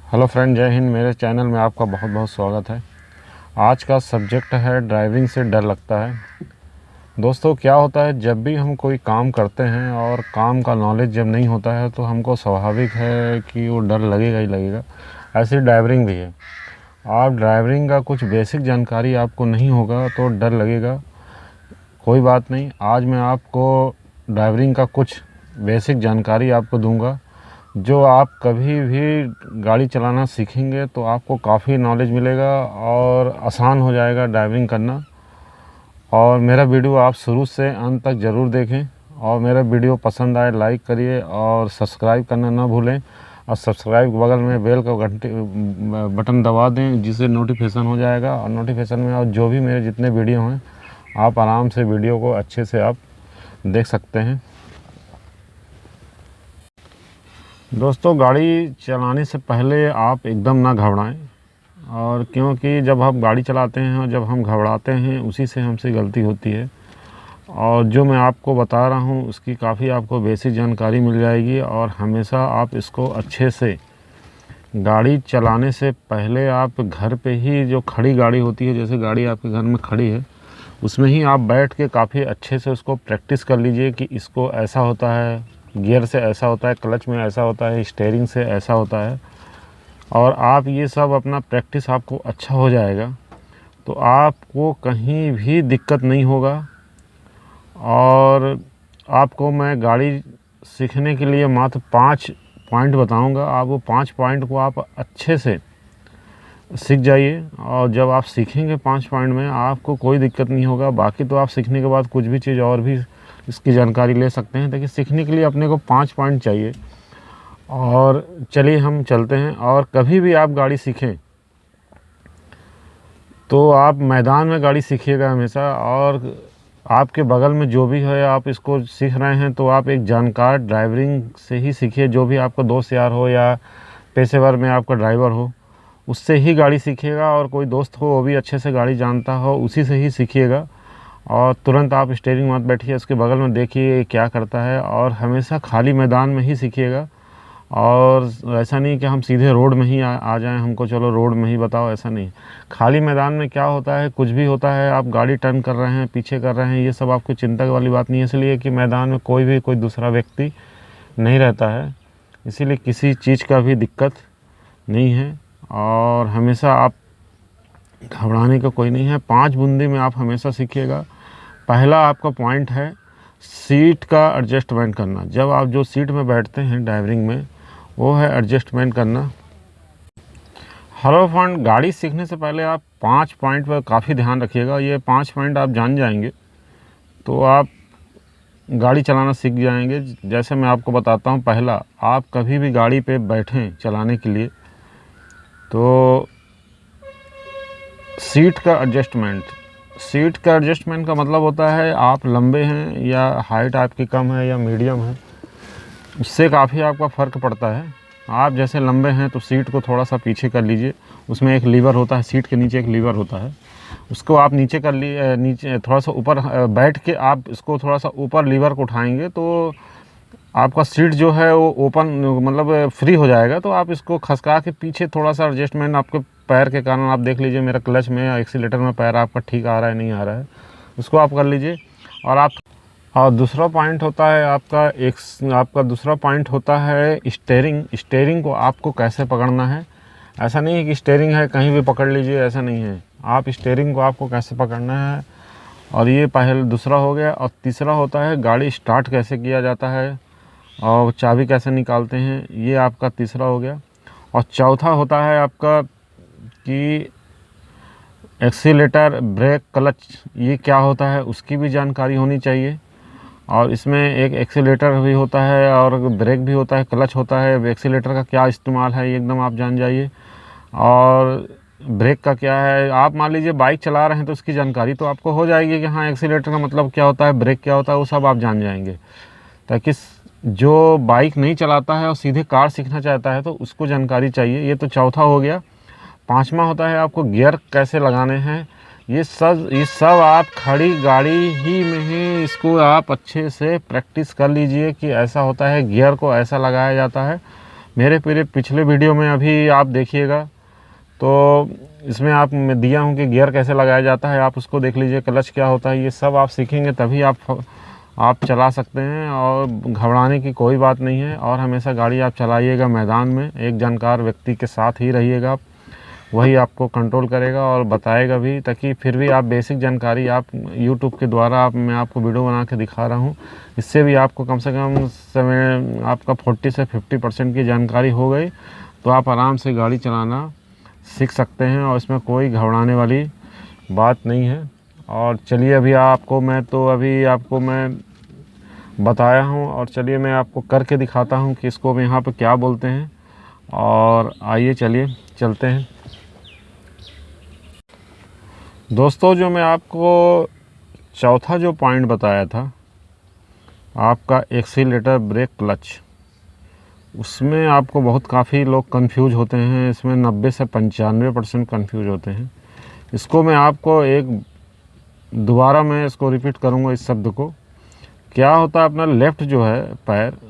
Hello friend, जय हिंद। मेरे channel में आपका बहुत बहुत स्वागत है। आज का सब्जेक्ट है ड्राइविंग से डर लगता है। दोस्तों, क्या होता है, जब भी हम कोई काम करते हैं और काम का नॉलेज जब नहीं होता है तो हमको स्वाभाविक है कि वो डर लगेगा ही लगेगा। ऐसी ड्राइविंग भी है। आप ड्राइविंग का कुछ बेसिक जानकारी आपको नहीं होगा तो डर लगेगा। कोई बात नहीं, आज मैं आपको ड्राइविंग का कुछ बेसिक जानकारी आपको दूंगा, जो आप कभी भी गाड़ी चलाना सीखेंगे तो आपको काफ़ी नॉलेज मिलेगा और आसान हो जाएगा ड्राइविंग करना। और मेरा वीडियो आप शुरू से अंत तक ज़रूर देखें, और मेरा वीडियो पसंद आए लाइक करिए और सब्सक्राइब करना ना भूलें। और सब्सक्राइब के बगल में बेल का घंटे बटन दबा दें, जिससे नोटिफिकेशन हो जाएगा। और नोटिफिकेशन में और जो भी मेरे जितने वीडियो हैं, आप आराम से वीडियो को अच्छे से आप देख सकते हैं। दोस्तों, गाड़ी चलाने से पहले आप एकदम ना घबराएं, और क्योंकि जब हम गाड़ी चलाते हैं और जब हम घबराते हैं उसी से हमसे गलती होती है। और जो मैं आपको बता रहा हूं उसकी काफ़ी आपको बेसिक जानकारी मिल जाएगी। और हमेशा आप इसको अच्छे से, गाड़ी चलाने से पहले आप घर पे ही जो खड़ी गाड़ी होती है, जैसे गाड़ी आपके घर में खड़ी है, उसमें ही आप बैठ के काफ़ी अच्छे से उसको प्रैक्टिस कर लीजिए कि इसको ऐसा होता है, गियर से ऐसा होता है, क्लच में ऐसा होता है, स्टीयरिंग से ऐसा होता है। और आप ये सब अपना प्रैक्टिस आपको अच्छा हो जाएगा तो आपको कहीं भी दिक्कत नहीं होगा। और आपको मैं गाड़ी सीखने के लिए मात्र 5 पॉइंट बताऊंगा। आप वो 5 पॉइंट को आप अच्छे से सीख जाइए, और जब आप सीखेंगे 5 पॉइंट में आपको कोई दिक्कत नहीं होगा। बाकी तो आप सीखने के बाद कुछ भी चीज़ और भी इसकी जानकारी ले सकते हैं, लेकिन सीखने के लिए अपने को 5 पॉइंट चाहिए। और चलिए हम चलते हैं। और कभी भी आप गाड़ी सीखें तो आप मैदान में गाड़ी सीखिएगा हमेशा। और आपके बगल में जो भी है, आप इसको सीख रहे हैं तो आप एक जानकार ड्राइविंग से ही सीखिए। जो भी आपका दोस्त यार हो या पेशेवर में आपका ड्राइवर हो, उससे ही गाड़ी सीखिएगा। और कोई दोस्त हो वो भी अच्छे से गाड़ी जानता हो, उसी से ही सीखिएगा। और तुरंत आप स्टीयरिंग मत बैठिए, उसके बगल में देखिए क्या करता है। और हमेशा खाली मैदान में ही सीखिएगा। और ऐसा नहीं कि हम सीधे रोड में ही आ जाएं, हमको चलो रोड में ही बताओ, ऐसा नहीं। खाली मैदान में क्या होता है, कुछ भी होता है, आप गाड़ी टर्न कर रहे हैं, पीछे कर रहे हैं, ये सब आपको चिंता वाली बात नहीं है। इसलिए कि मैदान में कोई दूसरा व्यक्ति नहीं रहता है, इसीलिए किसी चीज़ का भी दिक्कत नहीं है। और हमेशा आप घबराने का कोई नहीं है। 5 बूंदी में आप हमेशा सीखिएगा। पहला आपका पॉइंट है सीट का एडजस्टमेंट करना। जब आप जो सीट में बैठते हैं ड्राइविंग में, वो है एडजस्टमेंट करना। हेलो फ्रेंड, गाड़ी सीखने से पहले आप 5 पॉइंट पर काफ़ी ध्यान रखिएगा। ये 5 पॉइंट आप जान जाएंगे तो आप गाड़ी चलाना सीख जाएंगे। जैसे मैं आपको बताता हूँ। पहला, आप कभी भी गाड़ी पे बैठें चलाने के लिए तो सीट का एडजस्टमेंट। सीट का एडजस्टमेंट का मतलब होता है आप लंबे हैं या हाइट आपकी कम है या मीडियम है, उससे काफ़ी आपका फ़र्क पड़ता है। आप जैसे लंबे हैं तो सीट को थोड़ा सा पीछे कर लीजिए। उसमें एक लीवर होता है, सीट के नीचे एक लीवर होता है, उसको आप नीचे कर लिए, नीचे थोड़ा सा ऊपर बैठ के आप इसको थोड़ा सा ऊपर लीवर को उठाएंगे तो आपका सीट जो है वो ओपन, मतलब फ्री हो जाएगा। तो आप इसको खसका के पीछे थोड़ा सा एडजस्टमेंट, आपके पैर के कारण आप देख लीजिए मेरा क्लच में या एक्सीलेटर में पैर आपका ठीक आ रहा है नहीं आ रहा है, उसको आप कर लीजिए। और दूसरा पॉइंट होता है आपका दूसरा पॉइंट होता है स्टीयरिंग। स्टीयरिंग को आपको कैसे पकड़ना है। ऐसा नहीं है कि स्टीयरिंग है कहीं भी पकड़ लीजिए, ऐसा नहीं है। आप स्टीयरिंग को आपको कैसे पकड़ना है, और ये दूसरा हो गया। और तीसरा होता है गाड़ी स्टार्ट कैसे किया जाता है और चाबी कैसे निकालते हैं, ये आपका तीसरा हो गया। और चौथा होता है आपका कि एक्सीलेटर, ब्रेक, क्लच, ये क्या होता है उसकी भी जानकारी होनी चाहिए। और इसमें एक एक्सीलेटर भी होता है और ब्रेक भी होता है, क्लच होता है। एक्सीलेटर का क्या इस्तेमाल है ये एकदम आप जान जाइए। और ब्रेक का क्या है, आप मान लीजिए बाइक चला रहे हैं तो उसकी जानकारी तो आपको हो जाएगी कि हाँ एक्सीलेटर का मतलब क्या होता है, ब्रेक क्या होता है, वो सब आप जान जाएंगे। ताकि जो बाइक नहीं चलाता है और सीधे कार सीखना चाहता है तो उसको जानकारी चाहिए। ये तो चौथा हो गया। 5वां होता है आपको गियर कैसे लगाने हैं। ये सब आप खड़ी गाड़ी ही में ही इसको आप अच्छे से प्रैक्टिस कर लीजिए कि ऐसा होता है, गियर को ऐसा लगाया जाता है। मेरे पूरे पिछले वीडियो में अभी आप देखिएगा तो इसमें आप मैं दिया हूँ कि गियर कैसे लगाया जाता है, आप उसको देख लीजिए। क्लच क्या होता है, ये सब आप सीखेंगे तभी आप चला सकते हैं, और घबराने की कोई बात नहीं है। और हमेशा गाड़ी आप चलाइएगा मैदान में एक जानकार व्यक्ति के साथ ही रहिएगा आप, वही आपको कंट्रोल करेगा और बताएगा भी, ताकि फिर भी आप बेसिक जानकारी आप यूट्यूब के द्वारा मैं आपको वीडियो बना के दिखा रहा हूँ, इससे भी आपको कम से कम समय आपका 40 से 50% की जानकारी हो गई तो आप आराम से गाड़ी चलाना सीख सकते हैं, और इसमें कोई घबराने वाली बात नहीं है। और चलिए अभी आपको मैं बताया हूँ, और चलिए मैं आपको करके दिखाता हूँ कि इसको हम यहाँ पे क्या बोलते हैं। और आइए चलिए चलते हैं। दोस्तों, जो मैं आपको चौथा जो पॉइंट बताया था आपका एक्सीलेटर, ब्रेक, क्लच, उसमें आपको काफ़ी लोग कंफ्यूज होते हैं। इसमें 90 से 95% कंफ्यूज होते हैं। इसको मैं आपको दोबारा मैं इसको रिपीट करूँगा इस शब्द को। क्या होता है, अपना लेफ़्ट जो है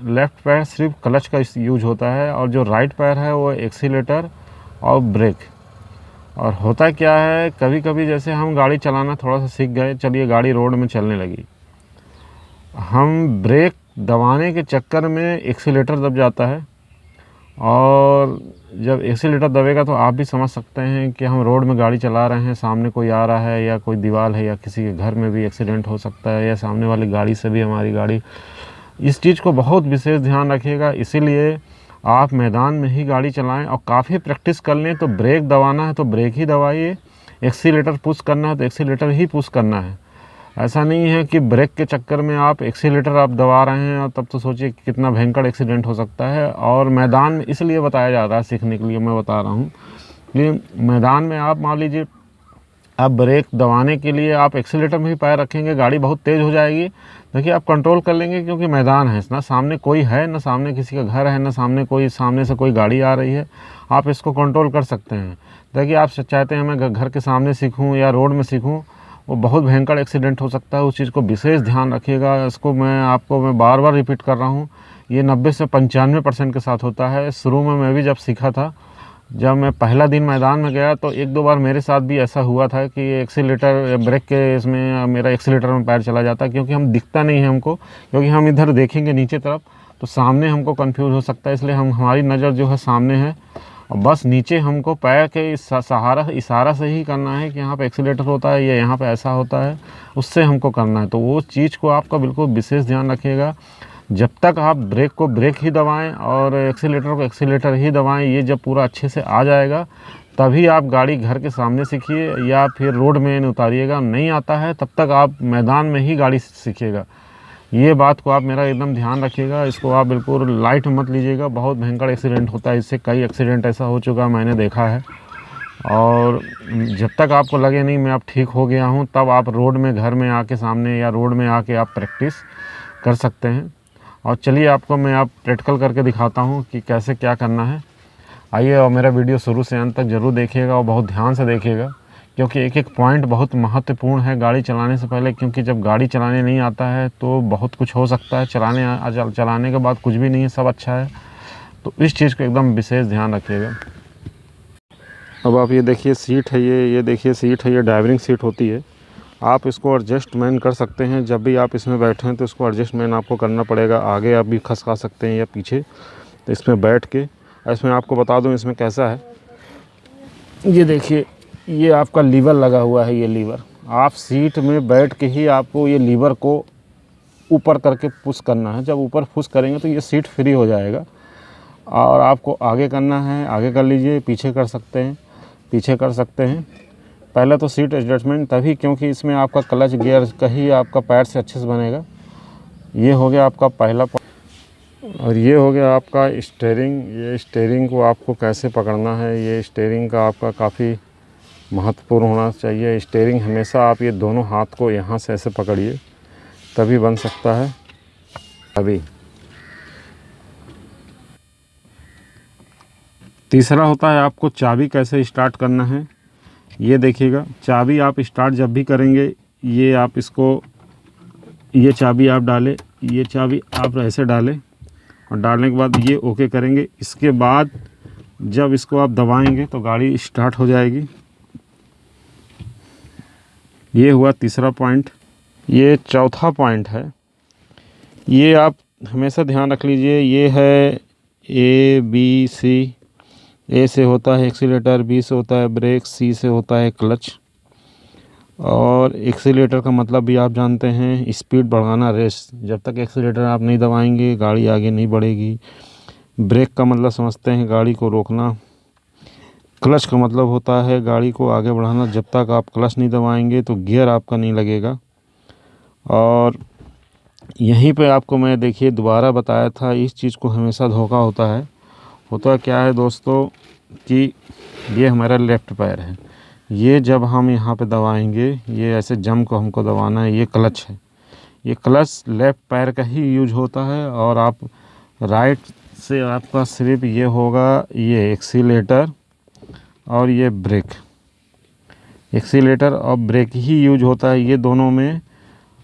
लेफ़्ट पैर सिर्फ क्लच का यूज होता है, और जो राइट पैर है वो एक्सीलेटर और ब्रेक। और होता क्या है, कभी कभी जैसे हम गाड़ी चलाना थोड़ा सा सीख गए, चलिए गाड़ी रोड में चलने लगी, हम ब्रेक दबाने के चक्कर में एक्सीलेटर दब जाता है। और जब एक्सीलेटर दबेगा तो आप भी समझ सकते हैं कि हम रोड में गाड़ी चला रहे हैं, सामने कोई आ रहा है या कोई दीवार है या किसी के घर में भी एक्सीडेंट हो सकता है, या सामने वाली गाड़ी से भी हमारी गाड़ी। इस चीज़ को बहुत विशेष ध्यान रखिएगा। इसीलिए आप मैदान में ही गाड़ी चलाएं और काफ़ी प्रैक्टिस कर लें। तो ब्रेक दबाना है तो ब्रेक ही दबाइए, एक्सीलेटर पुश करना है तो एक्सीलेटर ही पुश करना है। ऐसा नहीं है कि ब्रेक के चक्कर में आप एक्सीलेटर आप दबा रहे हैं, और तब तो सोचिए कितना भयंकर एक्सीडेंट हो सकता है। और मैदान में इसलिए बताया जा रहा है, सीखने के लिए मैं बता रहा हूँ कि मैदान में आप मान लीजिए आप ब्रेक दबाने के लिए आप एक्सीलेटर में ही पैर रखेंगे, गाड़ी बहुत तेज़ हो जाएगी। देखिए आप कंट्रोल कर लेंगे, क्योंकि मैदान है, ना सामने कोई है, ना सामने किसी का घर है, ना सामने से कोई गाड़ी आ रही है, आप इसको कंट्रोल कर सकते हैं। देखिए आप चाहते हैं मैं घर के सामने सीखूँ या रोड में सीखूँ, वो बहुत भयंकर एक्सीडेंट हो सकता है। उस चीज़ को विशेष ध्यान रखिएगा। इसको मैं बार बार रिपीट कर रहा हूँ, ये 90 से 95% के साथ होता है। शुरू में मैं भी जब सीखा था, जब मैं पहला दिन मैदान में गया तो 1-2 बार मेरे साथ भी ऐसा हुआ था कि एक्सीलेटर ब्रेक के इसमें मेरा एक्सीलेटर में पैर चला जाता, क्योंकि हम दिखता नहीं है हमको, क्योंकि हम इधर देखेंगे नीचे तरफ तो सामने हमको कंफ्यूज हो सकता है। इसलिए हमारी नज़र जो है सामने है, और बस नीचे हमको पैर के इशारा से ही करना है कि यहाँ पे एक्सीलेटर होता है या यहाँ पे ऐसा होता है, उससे हमको करना है। तो वो चीज़ को आपका बिल्कुल विशेष ध्यान रखिएगा। जब तक आप ब्रेक को ब्रेक ही दबाएं और एक्सीलेटर को एक्सीलेटर ही दबाएं, ये जब पूरा अच्छे से आ जाएगा तभी आप गाड़ी घर के सामने सीखिए, या फिर रोड में उतारिएगा। नहीं आता है तब तक आप मैदान में ही गाड़ी सीखिएगा। ये बात को आप मेरा एकदम ध्यान रखिएगा। इसको आप बिल्कुल लाइट मत लीजिएगा, बहुत भयंकर एक्सीडेंट होता है इससे। कई एक्सीडेंट ऐसा हो चुका मैंने देखा है। और जब तक आपको लगे नहीं मैं अब ठीक हो गया हूँ, तब आप रोड में घर में आके सामने या रोड में आके आप प्रैक्टिस कर सकते हैं। और चलिए आपको मैं प्रैक्टिकल करके दिखाता हूँ कि कैसे क्या करना है। आइए और मेरा वीडियो शुरू से अंत तक ज़रूर देखिएगा, और बहुत ध्यान से देखिएगा, क्योंकि एक एक पॉइंट बहुत महत्वपूर्ण है गाड़ी चलाने से पहले। क्योंकि जब गाड़ी चलाने नहीं आता है तो बहुत कुछ हो सकता है, चलाने के बाद कुछ भी नहीं है, सब अच्छा है। तो इस चीज़ को एकदम विशेष ध्यान रखिएगा। अब आप ये देखिए सीट है, ये देखिए सीट है, ये ड्राइविंग सीट होती है। आप इसको एडजस्टमेंट कर सकते हैं। जब भी आप इसमें बैठें तो इसको एडजस्टमेंट आपको करना पड़ेगा। आगे आप भी खसका सकते हैं या पीछे, तो इसमें बैठ के। इसमें आपको बता दूं इसमें कैसा है, ये देखिए ये आपका लीवर लगा हुआ है। ये लीवर आप सीट में बैठ के ही आपको ये लीवर को ऊपर करके पुश करना है। जब ऊपर पुश करेंगे तो ये सीट फ्री हो जाएगा, और आपको आगे करना है आगे कर लीजिए, पीछे कर सकते हैं पीछे कर सकते हैं। पहले तो सीट एडजस्टमेंट तभी, क्योंकि इसमें आपका क्लच गियर का ही आपका पैर से अच्छे से बनेगा। ये हो गया आपका पहला और ये हो गया आपका स्टीयरिंग। ये स्टीयरिंग को आपको कैसे पकड़ना है, ये स्टीयरिंग का आपका काफ़ी महत्वपूर्ण होना चाहिए। स्टीयरिंग हमेशा आप ये दोनों हाथ को यहाँ से ऐसे पकड़िए, तभी बन सकता है। अभी तीसरा होता है आपको चाबी कैसे स्टार्ट करना है। ये देखिएगा, चाबी आप स्टार्ट जब भी करेंगे, ये आप इसको, ये चाबी आप डालें, ये चाबी आप ऐसे डालें और डालने के बाद ये ओके करेंगे। इसके बाद जब इसको आप दबाएंगे तो गाड़ी स्टार्ट हो जाएगी। ये हुआ तीसरा पॉइंट। ये चौथा पॉइंट है, ये आप हमेशा ध्यान रख लीजिए। ये है ABC। ए से होता है एक्सीलेटर, बी से होता है ब्रेक, सी से होता है क्लच। और एक्सीलेटर का मतलब भी आप जानते हैं, स्पीड बढ़ाना, रेस। जब तक एक्सीलेटर आप नहीं दबाएंगे गाड़ी आगे नहीं बढ़ेगी। ब्रेक का मतलब समझते हैं, गाड़ी को रोकना। क्लच का मतलब होता है गाड़ी को आगे बढ़ाना। जब तक आप क्लच नहीं दबाएंगे तो गियर आपका नहीं लगेगा। और यहीं पे आपको मैं देखिए दोबारा बताया था, इस चीज़ को हमेशा धोखा होता है। होता क्या है दोस्तों कि ये हमारा लेफ़्ट पैर है, ये जब हम यहाँ पे दबाएंगे, ये ऐसे जम को हमको दबाना है, ये क्लच है। ये क्लच लेफ़्ट पैर का ही यूज होता है। और आप राइट से आपका सिर्फ ये होगा, ये एक्सीलेटर और ये ब्रेक। एक्सीलेटर और ब्रेक ही यूज होता है ये दोनों में।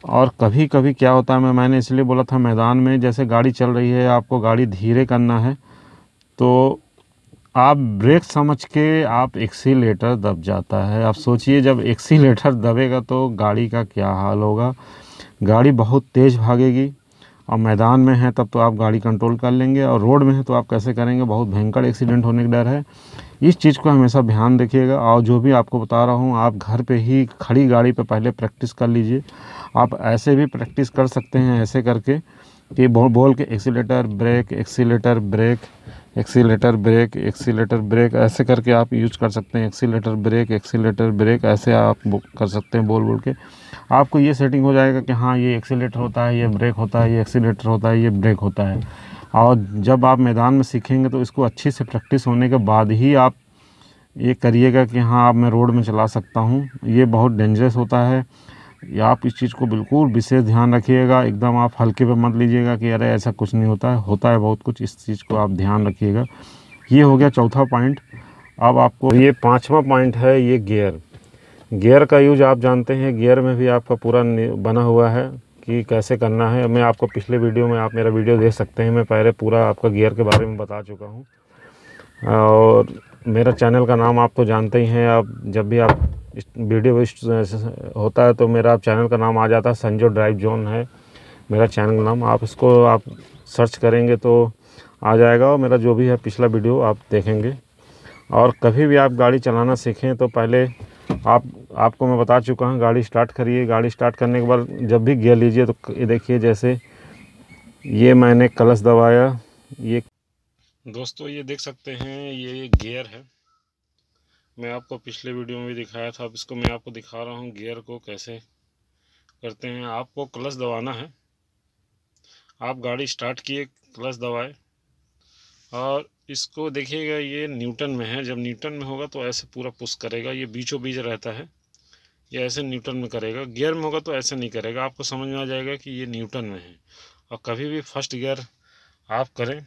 और कभी कभी क्या होता है, मैंने इसलिए बोला था मैदान में जैसे गाड़ी चल रही है, आपको गाड़ी धीरे करना है तो आप ब्रेक समझ के आप एक्सीलेटर दब जाता है। आप सोचिए जब एक्सीलेटर दबेगा तो गाड़ी का क्या हाल होगा। गाड़ी बहुत तेज़ भागेगी। और मैदान में है तब तो आप गाड़ी कंट्रोल कर लेंगे, और रोड में है तो आप कैसे करेंगे, बहुत भयंकर एक्सीडेंट होने का डर है। इस चीज़ को हमेशा ध्यान रखिएगा। और जो भी आपको बता रहा हूँ, आप घर पे ही खड़ी गाड़ी पे पहले प्रैक्टिस कर लीजिए। आप ऐसे भी प्रैक्टिस कर सकते हैं, ऐसे करके कि बोल के accelerator brake, accelerator brake, accelerator brake, accelerator brake, ऐसे करके आप यूज कर सकते हैं। एक्सीलेटर ब्रेक, एक्सीलेटर ब्रेक, ऐसे आप कर सकते हैं बोल के। आपको ये सेटिंग हो जाएगा कि हाँ ये एक्सीलेटर होता है, ये ब्रेक होता है, ये एक्सीलेटर होता है, ये ब्रेक होता है। और जब आप मैदान में सीखेंगे तो इसको अच्छी से प्रैक्टिस होने के बाद ही आप ये करिएगा कि हाँ अब मैं रोड में चला सकता हूँ। ये बहुत डेंजरस होता है। या आप इस चीज़ को बिल्कुल विशेष ध्यान रखिएगा। एकदम आप हल्के पे मत लीजिएगा कि अरे ऐसा कुछ नहीं होता है, होता है बहुत कुछ। इस चीज़ को आप ध्यान रखिएगा। ये हो गया चौथा पॉइंट। अब आपको ये पांचवा पॉइंट है, ये गियर। गियर का यूज आप जानते हैं, गियर में भी आपका पूरा बना हुआ है कि कैसे करना है। मैं आपको पिछले वीडियो में, आप मेरा वीडियो देख सकते हैं, मैं पहले पूरा आपका गियर के बारे में बता चुका हूँ। और मेरा चैनल का नाम आप तो जानते ही हैं। आप जब भी आप वीडियो होता है तो मेरा चैनल का नाम आ जाता है, संजो ड्राइव जोन है मेरा चैनल का नाम। आप इसको आप सर्च करेंगे तो आ जाएगा, और मेरा जो भी है पिछला वीडियो आप देखेंगे। और कभी भी आप गाड़ी चलाना सीखें तो पहले आपको मैं बता चुका हूँ, गाड़ी स्टार्ट करिए। गाड़ी स्टार्ट करने के बाद जब भी गियर लीजिए तो ये देखिए, जैसे ये मैंने क्लच दबाया, ये दोस्तों ये देख सकते हैं, ये गियर है। मैं आपको पिछले वीडियो में भी दिखाया था। अब इसको मैं आपको दिखा रहा हूँ गियर को कैसे करते हैं। आपको क्लच दबाना है। आप गाड़ी स्टार्ट किए, क्लच दबाए, और इसको देखिएगा ये न्यूटन में है। जब न्यूटन में होगा तो ऐसे पूरा पुश करेगा, ये बीचों बीच रहता है, ये ऐसे न्यूटन में करेगा। गियर में होगा तो ऐसे नहीं करेगा। आपको समझ में आ जाएगा कि ये न्यूटन में है। और कभी भी फर्स्ट गियर आप करें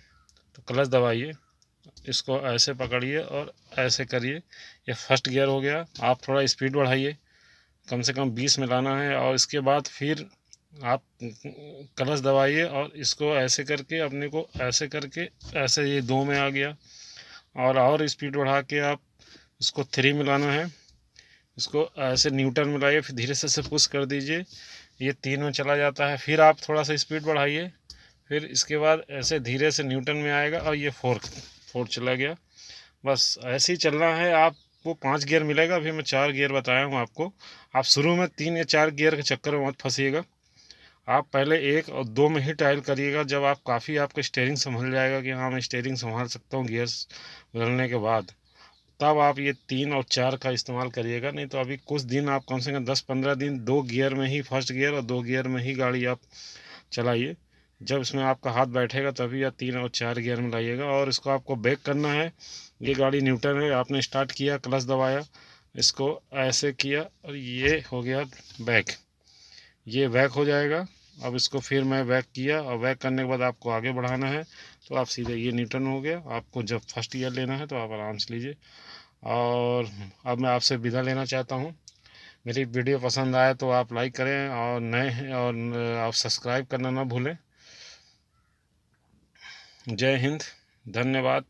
तो क्लच दबाइए, इसको ऐसे पकड़िए और ऐसे करिए। ये फर्स्ट गियर हो गया। आप थोड़ा स्पीड बढ़ाइए, कम से कम 20 में लाना है। और इसके बाद फिर आप क्लच दबाइए और इसको ऐसे करके, अपने को ऐसे करके, ऐसे ये 2 में आ गया। और स्पीड बढ़ा के आप इसको 3 में लाना है। इसको ऐसे न्यूटन में लाइए, फिर धीरे से पुश कर दीजिए, ये 3 में चला जाता है। फिर आप थोड़ा सा स्पीड बढ़ाइए, फिर इसके बाद ऐसे धीरे से न्यूटन में आएगा और ये 4 चला गया। बस ऐसे ही चलना है। आपको 5 गियर मिलेगा। अभी मैं 4 गियर बताया हूँ आपको। आप शुरू में 3 या 4 गियर के चक्कर में मत फंसिएगा। आप पहले 1 और 2 में ही ट्रायल करिएगा। जब आप काफ़ी आपका स्टीयरिंग संभल जाएगा कि हाँ मैं स्टीयरिंग संभाल सकता हूँ गियर्स बदलने के बाद, तब आप ये 3 और 4 का इस्तेमाल करिएगा। नहीं तो अभी कुछ दिन आप कम से कम 10-15 दिन 2 गियर में ही, फर्स्ट गियर और 2 गियर में ही गाड़ी आप चलाइए। जब इसमें आपका हाथ बैठेगा तभी आप 3 और 4 गियर में लाइएगा। और इसको आपको बैक करना है। ये गाड़ी न्यूट्रल है, आपने स्टार्ट किया, क्लच दबाया, इसको ऐसे किया और ये हो गया बैक। ये बैक हो जाएगा। अब इसको फिर मैं बैक किया, और बैक करने के बाद आपको आगे बढ़ाना है तो आप सीधे, ये न्यूट्रल हो गया। आपको जब फर्स्ट गियर लेना है तो आप आराम से लीजिए। और अब मैं आपसे विदा लेना चाहता हूँ। मेरी वीडियो पसंद आए तो आप लाइक करें, और नए हैं और आप सब्सक्राइब करना ना भूलें। जय हिंद, धन्यवाद।